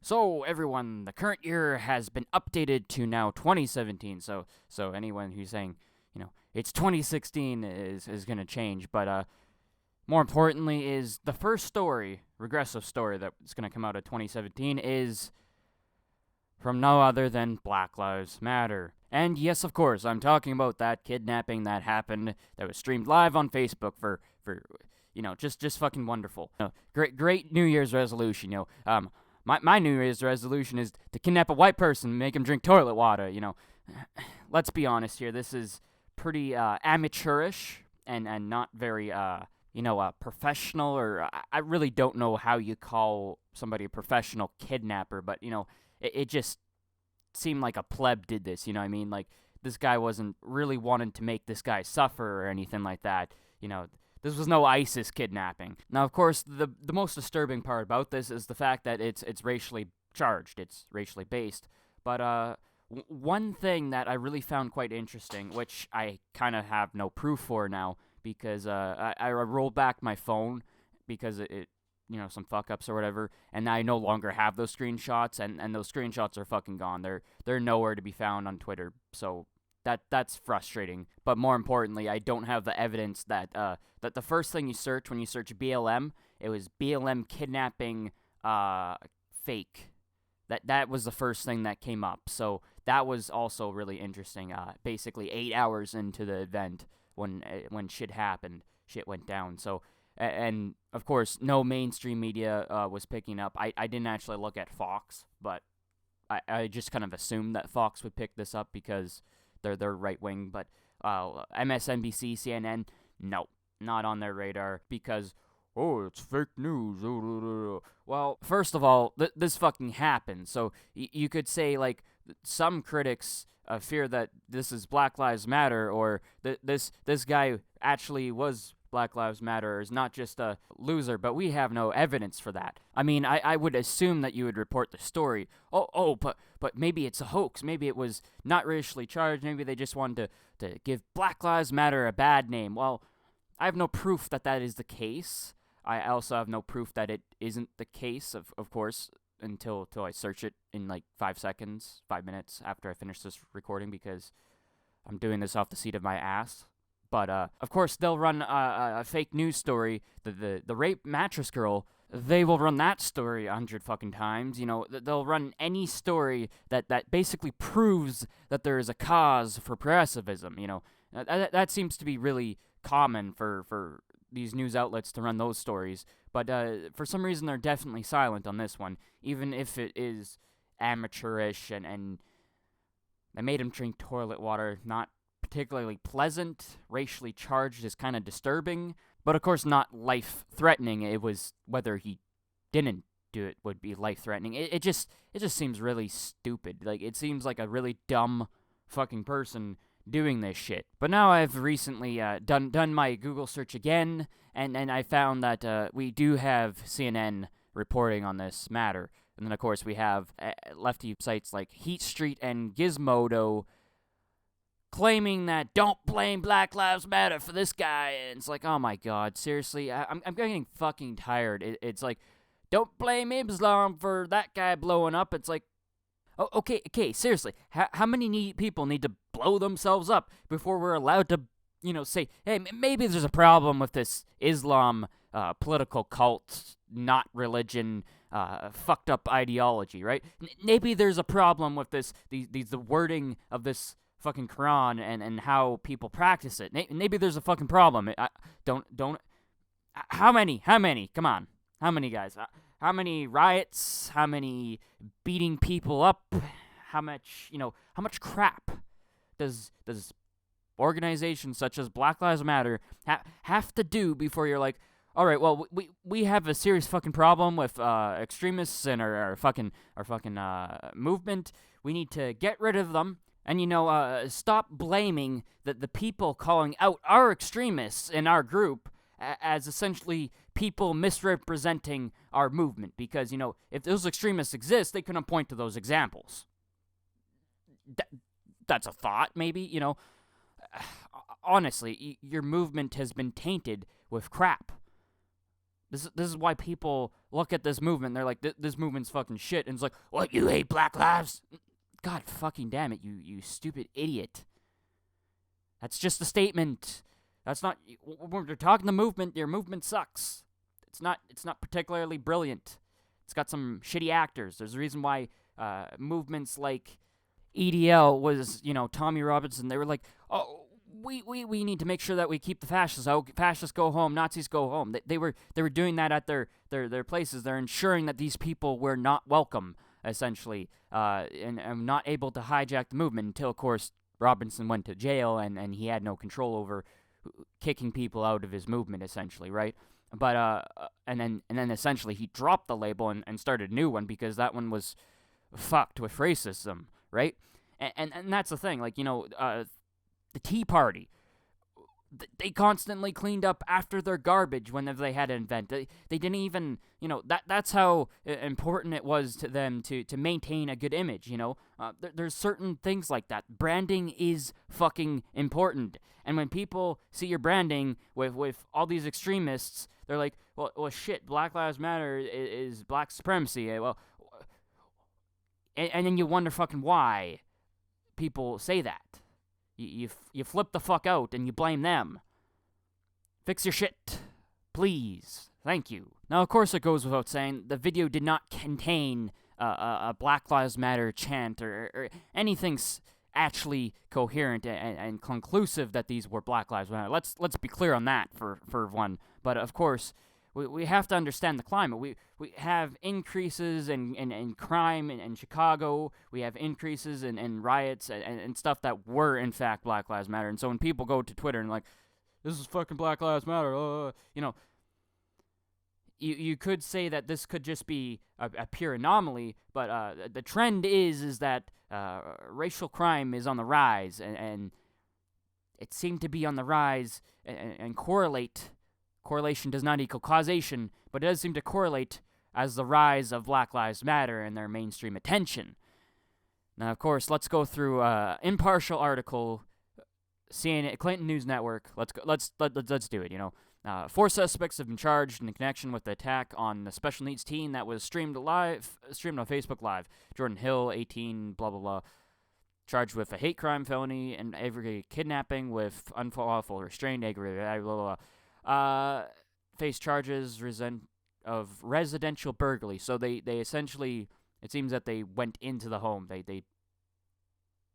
So everyone, the current year has been updated to now 2017. So anyone who's saying, it's 2016 is going to change, but more importantly is the first story, regressive story that's going to come out of 2017 is from no other than Black Lives Matter. And yes, of course, I'm talking about that kidnapping that happened that was streamed live on Facebook for just fucking wonderful. Great New Year's resolution, My New Year's resolution is to kidnap a white person and make him drink toilet water, Let's be honest here, this is pretty amateurish and not very professional, or I really don't know how you call somebody a professional kidnapper, but it just seemed like a pleb did this, you know what I mean? Like, this guy wasn't really wanting to make this guy suffer or anything like that, This was no ISIS kidnapping. Now, of course, the most disturbing part about this is the fact that it's racially charged, it's racially based, but one thing that I really found quite interesting, which I kind of have no proof for now, because I rolled back my phone because it some fuck-ups or whatever, and I no longer have those screenshots, and those screenshots are fucking gone. They're nowhere to be found on Twitter, so that's frustrating. But more importantly, I don't have the evidence that that the first thing you search when you search BLM, it was BLM kidnapping fake. That was the first thing that came up, so that was also really interesting. Basically 8 hours into the event, when shit happened, shit went down. So, and of course, no mainstream media was picking up. I didn't actually look at Fox, but I just kind of assumed that Fox would pick this up because they're right wing. But MSNBC, CNN, no, not on their radar because, oh, it's fake news. Well, first of all, this fucking happened. So you could say, like, some critics fear that this is Black Lives Matter, or this guy actually was Black Lives Matter, is not just a loser, but we have no evidence for that. I mean, I would assume that you would report the story. But maybe it's a hoax. Maybe it was not racially charged. Maybe they just wanted to give Black Lives Matter a bad name. Well, I have no proof that is the case. I also have no proof that it isn't the case, of course, until I search it in like 5 minutes after I finish this recording, because I'm doing this off the seat of my ass. But, of course, they'll run a fake news story, the rape mattress girl. They will run that story 100 fucking times. They'll run any story that basically proves that there is a cause for progressivism. That seems to be really common for these news outlets to run those stories. But for some reason, they're definitely silent on this one, even if it is amateurish and they made him drink toilet water. Not particularly pleasant, racially charged, is kind of disturbing, but of course not life-threatening. It was whether he didn't do it would be life-threatening. It just seems really stupid. Like, it seems like a really dumb fucking person doing this shit. But now I've recently done my Google search again, and I found that we do have CNN reporting on this matter. And then, of course, we have lefty sites like Heat Street and Gizmodo claiming that don't blame Black Lives Matter for this guy. And it's like, oh my god, seriously? I'm getting fucking tired. It's like, don't blame Islam for that guy blowing up. It's like, oh, okay, seriously. How many people need to blow themselves up before we're allowed to, say, hey, maybe there's a problem with this Islam political cult, not religion, fucked up ideology, right? Maybe there's a problem with the wording of this fucking Quran and how people practice it. Maybe there's a fucking problem. Don't. How many? Come on. How many guys? How many riots? How many beating people up? How much crap does organizations such as Black Lives Matter have to do before you're like, all right, well, we have a serious fucking problem with extremists in our fucking movement. We need to get rid of them. And, stop blaming the people calling out our extremists in our group as essentially people misrepresenting our movement. Because, if those extremists exist, they couldn't point to those examples. That's a thought, maybe, Honestly, your movement has been tainted with crap. This is why people look at this movement. They're like, this movement's fucking shit. And it's like, what, you hate black lives? God fucking damn it, you stupid idiot. That's just a statement. That's not, when we're talking the movement, your movement sucks. It's not particularly brilliant. It's got some shitty actors. There's a reason why movements like EDL was, Tommy Robinson. They were like, oh, we need to make sure that we keep the fascists out. Fascists go home. Nazis go home. They were doing that at their places. They're ensuring that these people were not welcome, essentially, and not able to hijack the movement until, of course, Robinson went to jail and he had no control over kicking people out of his movement, essentially, right? But and then essentially he dropped the label and started a new one because that one was fucked with racism, right? And that's the thing, like, the Tea Party, they constantly cleaned up after their garbage whenever they had an event. They didn't even, that's how important it was to them to maintain a good image, there's certain things like that. Branding is fucking important. And when people see your branding with all these extremists, they're like, well shit, Black Lives Matter is black supremacy. Well, and then you wonder fucking why people say that. You flip the fuck out and you blame them. Fix your shit, please. Thank you. Now, of course, it goes without saying, the video did not contain a Black Lives Matter chant or anything actually coherent and conclusive that these were Black Lives Matter. Let's be clear on that for one. But of course, we have to understand the climate. We have increases in crime in Chicago. We have increases in riots and stuff that were, in fact, Black Lives Matter. And so when people go to Twitter and like, this is fucking Black Lives Matter, you could say that this could just be a pure anomaly, but the trend is that racial crime is on the rise, and it seemed to be on the rise and correlation does not equal causation, but it does seem to correlate as the rise of Black Lives Matter and their mainstream attention. Now, of course, let's go through impartial article, CNN, Clinton News Network. Let's do it. 4 suspects have been charged in connection with the attack on the special needs teen that was streamed on Facebook Live. Jordan Hill, 18, blah blah blah, charged with a hate crime felony and aggravated kidnapping with unlawful restraint, aggravated blah blah blah. Face charges of residential burglary. So they essentially, it seems that they went into the home.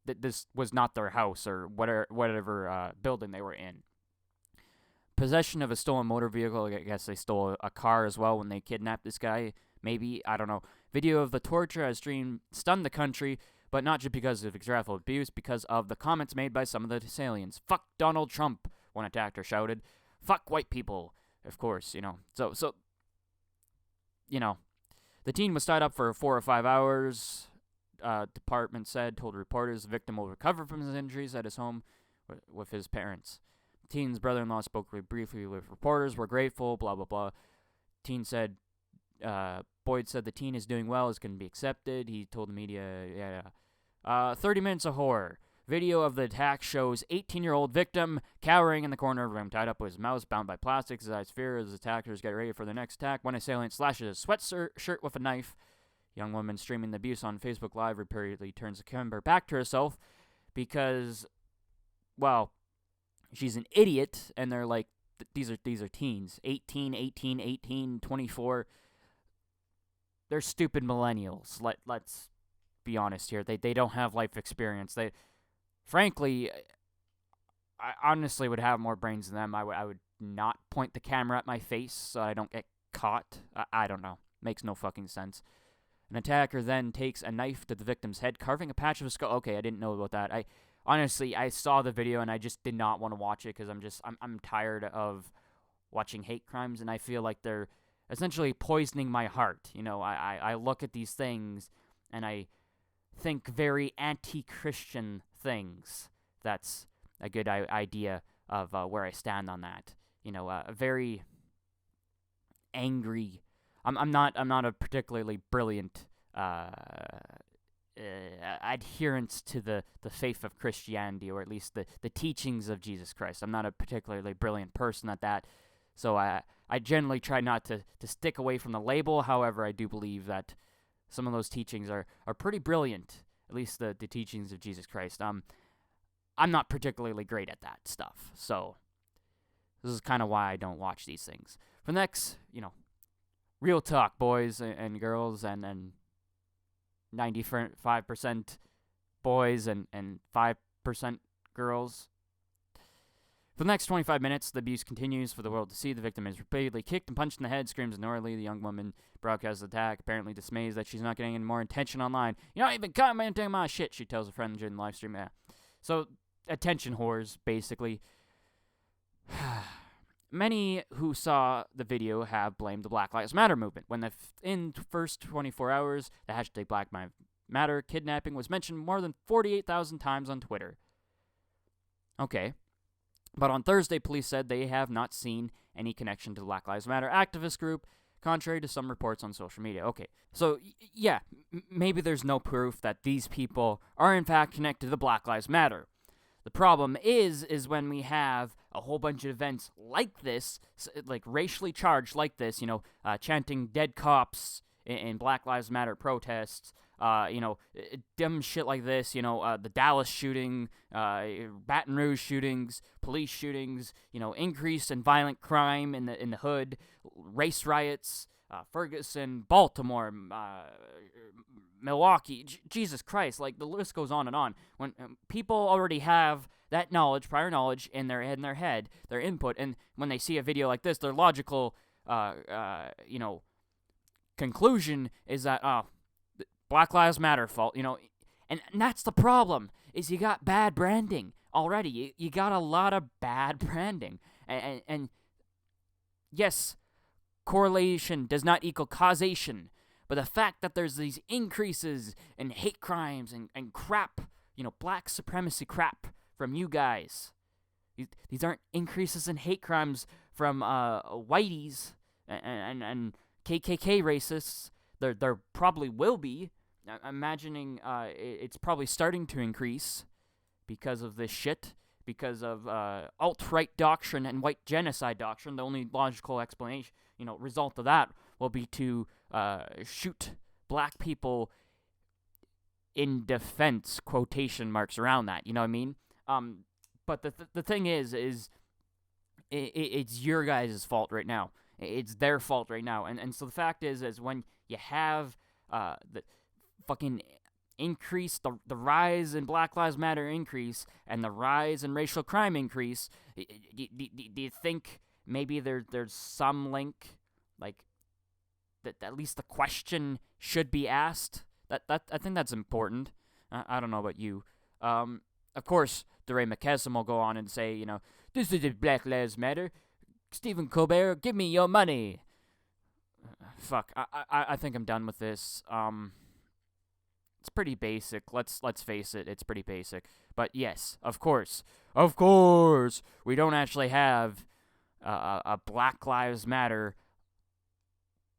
This was not their house or whatever building they were in. Possession of a stolen motor vehicle. I guess they stole a car as well when they kidnapped this guy. Maybe, I don't know. Video of the torture as streamed stunned the country, but not just because of extrafil abuse, because of the comments made by some of the assailants. Fuck Donald Trump, one attacker shouted. Fuck white people, of course, So, the teen was tied up for 4 or 5 hours. Department told reporters the victim will recover from his injuries at his home with his parents. Teen's brother-in-law spoke briefly with reporters. We're grateful, blah, blah, blah. Boyd said the teen is doing well, is going to be accepted. He told the media, 30 minutes of horror. Video of the attack shows 18-year-old victim cowering in the corner of a room, tied up with his mouth, bound by plastic. His eyes fear as attackers get ready for the next attack. One assailant slashes his sweatshirt with a knife. Young woman streaming the abuse on Facebook Live repeatedly turns the camera back to herself because, well, she's an idiot, and they're like, these are teens, 18, 24. They're stupid millennials. Let's be honest here. They don't have life experience. Frankly, I honestly would have more brains than them. I would not point the camera at my face so I don't get caught. I don't know. Makes no fucking sense. An attacker then takes a knife to the victim's head, carving a patch of his skull. Okay, I didn't know about that. Honestly, I saw the video and I just did not want to watch it because I'm tired of watching hate crimes, and I feel like they're essentially poisoning my heart. I look at these things and I think very anti-Christian things. That's a good idea of where I stand on that. A very angry. I'm not a particularly brilliant adherence to the faith of Christianity, or at least the teachings of Jesus Christ. I'm not a particularly brilliant person at that, so I I generally try not to stick away from the label. However, I do believe that some of those teachings are pretty brilliant, at least the teachings of Jesus Christ. I'm not particularly great at that stuff, so this is kind of why I don't watch these things. For the next, real talk, boys and girls, and 95% boys and 5% girls. For the next 25 minutes, the abuse continues for the world to see. The victim is repeatedly kicked and punched in the head, screams annoyingly. The young woman broadcasts the attack, apparently dismayed that she's not getting any more attention online. You're not even commenting on my shit, she tells a friend during the live stream. Yeah. So, attention whores, basically. Many who saw the video have blamed the Black Lives Matter movement. When in the first 24 hours, the hashtag Black Lives Matter kidnapping was mentioned more than 48,000 times on Twitter. Okay. But on Thursday, police said they have not seen any connection to the Black Lives Matter activist group, contrary to some reports on social media. Okay, so yeah, maybe there's no proof that these people are in fact connected to the Black Lives Matter. The problem is when we have a whole bunch of events like this, like racially charged like this, chanting dead cops in Black Lives Matter protests, dumb shit like this, the Dallas shooting, Baton Rouge shootings, police shootings, increase in violent crime in the hood, race riots, Ferguson, Baltimore, Milwaukee, Jesus Christ, like the list goes on and on. When people already have that knowledge, prior knowledge in their head, their input, and when they see a video like this, their logical, conclusion is that, Black Lives Matter fault, and that's the problem, is you got bad branding already. You got a lot of bad branding, and yes, correlation does not equal causation, but the fact that there's these increases in hate crimes and crap, black supremacy crap from you guys, these aren't increases in hate crimes from whiteys and KKK racists. There probably will be. I'm imagining it's probably starting to increase because of this shit, because of alt-right doctrine and white genocide doctrine. The only logical explanation, result of that will be to shoot black people in defense, quotation marks around that, you know what I mean? But the thing is it's your guys' fault right now. It's their fault right now. And so the fact is when you have the fucking increase, the rise in Black Lives Matter increase, and the rise in racial crime increase, do you think maybe there's some link, like, that at least the question should be asked? That I think that's important. I don't know about you. Of course, DeRay McKesson will go on and say, this is Black Lives Matter. Stephen Colbert, give me your money. Fuck, I think I'm done with this. It's pretty basic. Let's face it, it's pretty basic. But yes, of course, we don't actually have a Black Lives Matter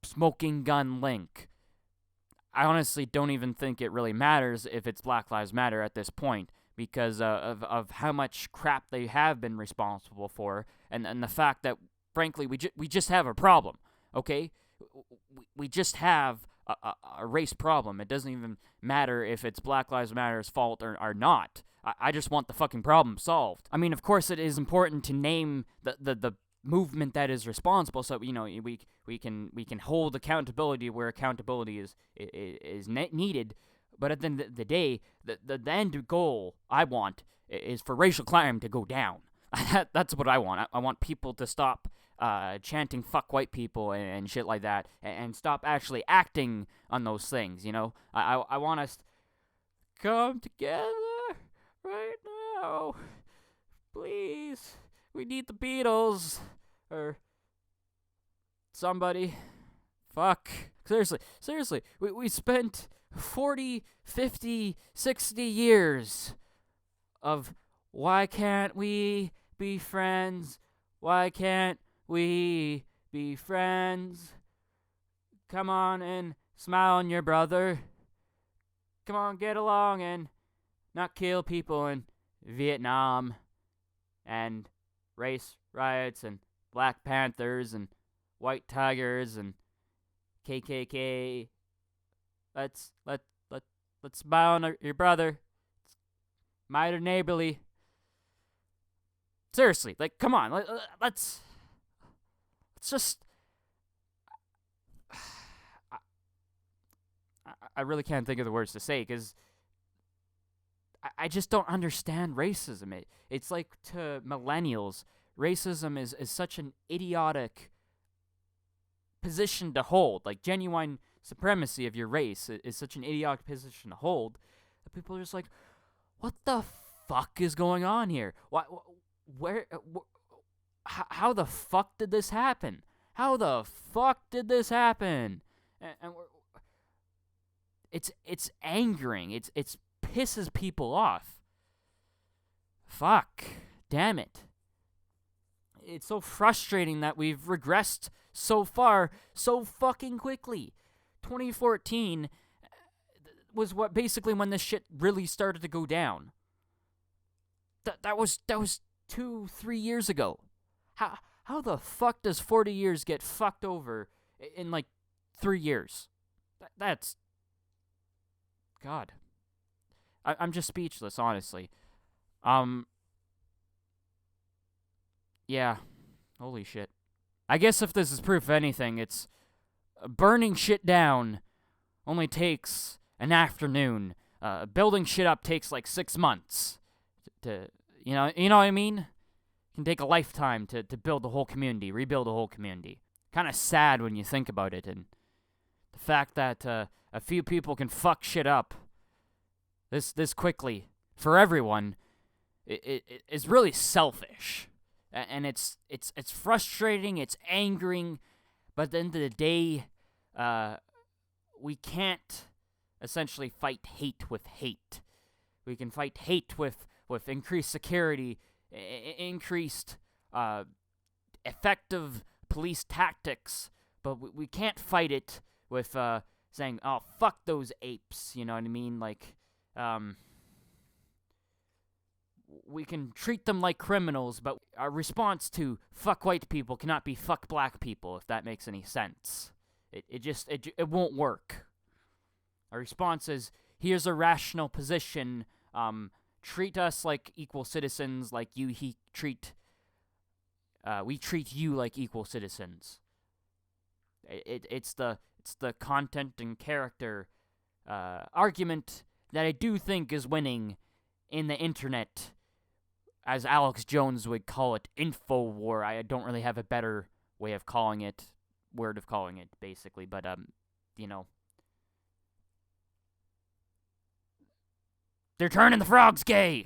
smoking gun link. I honestly don't even think it really matters if it's Black Lives Matter at this point, because of how much crap they have been responsible for, and the fact that, frankly, we just have a problem, okay? We just have a race problem. It doesn't even matter if it's Black Lives Matter's fault or not. I just want the fucking problem solved. I mean, of course it is important to name the movement that is responsible, so we can hold accountability where accountability is needed. But at the end of the day, the end goal I want is for racial crime to go down. That's what I want. I want people to stop chanting "fuck white people" and shit like that, and stop actually acting on those things. I want us to come together right now, please. We need the Beatles or somebody. Fuck. Seriously. We spent 40, 50, 60 years of why can't we be friends? Why can't we be friends? Come on and smile on your brother. Come on, get along and not kill people in Vietnam and race riots and Black Panthers and white tigers and KKK. Let's bow on your brother. Mighty neighborly. Seriously, like, come on. Let's just. I really can't think of the words to say because I just don't understand racism. It's like to millennials, racism is such an idiotic position to hold. Like, genuine supremacy of your race is such an idiotic position to hold that people are just like, what the fuck is going on here? How the fuck did this happen? How the fuck did this happen? And it's angering. It's pisses people off. Fuck. Damn it. It's so frustrating that we've regressed so far so fucking quickly. 2014 was what basically when this shit really started to go down. That was 2-3 years ago. How the fuck does 40 years get fucked over in like 3 years? That's God. I'm just speechless, honestly. Yeah. Holy shit. I guess if this is proof of anything, it's burning shit down only takes an afternoon. Building shit up takes like 6 months. You know what I mean? It can take a lifetime to build the whole community, rebuild the whole community. Kind of sad when you think about it, and the fact that a few people can fuck shit up this quickly for everyone, it is really selfish, and it's frustrating, it's angering, but at the end of the day, we can't essentially fight hate with hate. We can fight hate with increased security, increased effective police tactics, but we can't fight it with saying, oh, fuck those apes, you know what I mean? Like, we can treat them like criminals, but our response to fuck white people cannot be fuck black people, if that makes any sense. It won't work. Our response is, here's a rational position, treat us like equal citizens, like we treat you like equal citizens. It's the content and character argument that I do think is winning in the internet, as Alex Jones would call it, info war. I don't really have a better way of calling it, word of calling it, basically, but they're turning the frogs gay.